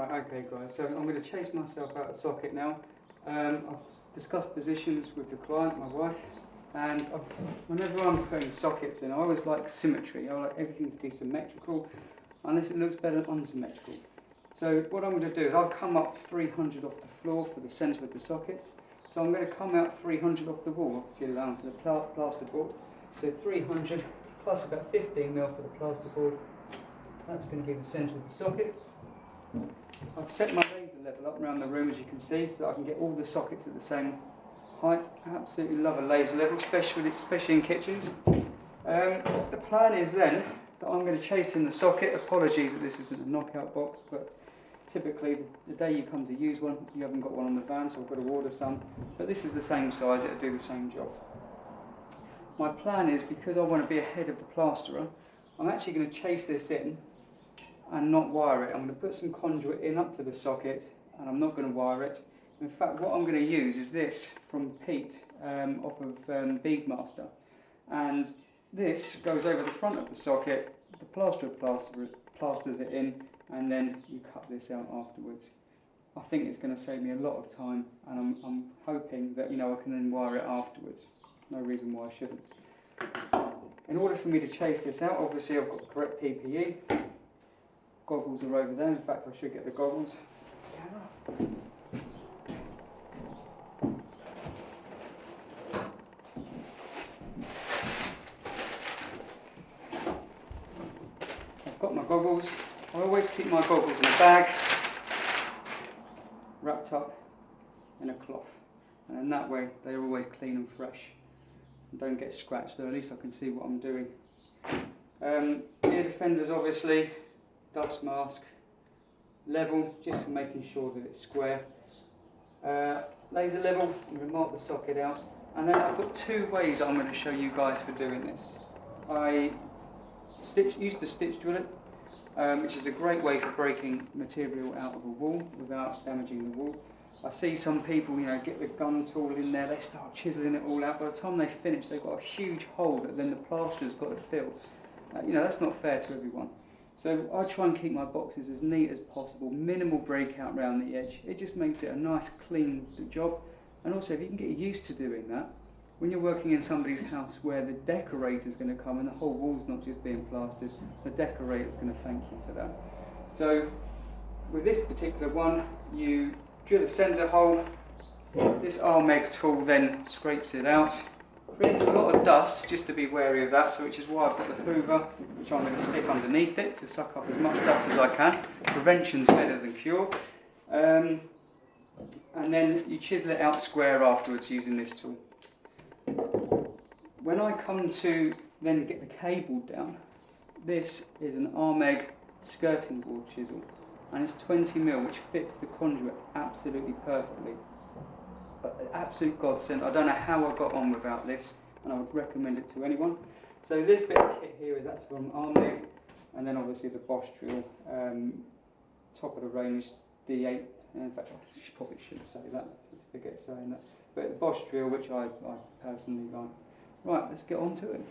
Right, okay guys, so I'm going to chase myself out of socket now. I've discussed positions with the client, my wife, and whenever I'm putting sockets in, I always like symmetry. I like everything to be symmetrical, unless it looks better unsymmetrical. So what I'm going to do is I'll come up 300 off the floor for the centre of the socket. So I'm going to come out 300 off the wall, obviously allowing for the plasterboard. So 300 plus about 15mm for the plasterboard. That's going to be the centre of the socket. I've set my laser level up around the room, as you can see, so that I can get all the sockets at the same height. I absolutely love a laser level, especially in kitchens. The plan is then that I'm going to chase in the socket. Apologies that this isn't a knockout box, but typically the day you come to use one, you haven't got one on the van, so I've got to order some. But this is the same size, it'll do the same job. My plan is, because I want to be ahead of the plasterer, I'm actually going to chase this in and not wire it. I'm going to put some conduit in up to the socket, and I'm not going to wire it. In fact, what I'm going to use is this from Pete off of Beadmaster, and this goes over the front of the socket. The plasterer plasters it in, and then you cut this out afterwards. I think it's going to save me a lot of time, and I'm hoping that I can then wire it afterwards. No reason why I shouldn't. In order for me to chase this out, obviously I've got the correct PPE. Goggles are over there. In fact, I should get the goggles. I've got my goggles. I always keep my goggles in a bag, wrapped up in a cloth, and in that way they're always clean and fresh and don't get scratched, so at least I can see what I'm doing. Ear defenders, obviously, dust mask, level, just making sure that it's square. Laser level, I'm going to mark the socket out, and then I've got two ways I'm going to show you guys for doing this. I used to stitch drill it, which is a great way for breaking material out of a wall without damaging the wall. I see some people, get the gun tool in there, they start chiselling it all out. By the time they finish, they've got a huge hole that then the plasterer's got to fill. That's not fair to everyone. So I try and keep my boxes as neat as possible, minimal breakout around the edge. It just makes it a nice clean job. And also, if you can get used to doing that, when you're working in somebody's house where the decorator's going to come and the whole wall's not just being plastered, the decorator's going to thank you for that. So with this particular one, you drill a centre hole. This Armeg tool then scrapes it out. Creates a lot of dust, just to be wary of that, so which is why I've got the hoover, which I'm going to stick underneath it to suck up as much dust as I can. Prevention's better than cure. And then you chisel it out square afterwards using this tool. When I come to then get the cable down, this is an Armeg skirting board chisel, and it's 20mm, which fits the conduit absolutely perfectly. Absolute godsend. I don't know how I got on without this, and I would recommend it to anyone. So this bit of kit here that's from Armeg, and then obviously the Bosch drill, top of the range D8. In fact, I probably shouldn't say that. Just forget saying that. But the Bosch drill, which I personally like. Right, let's get on to it.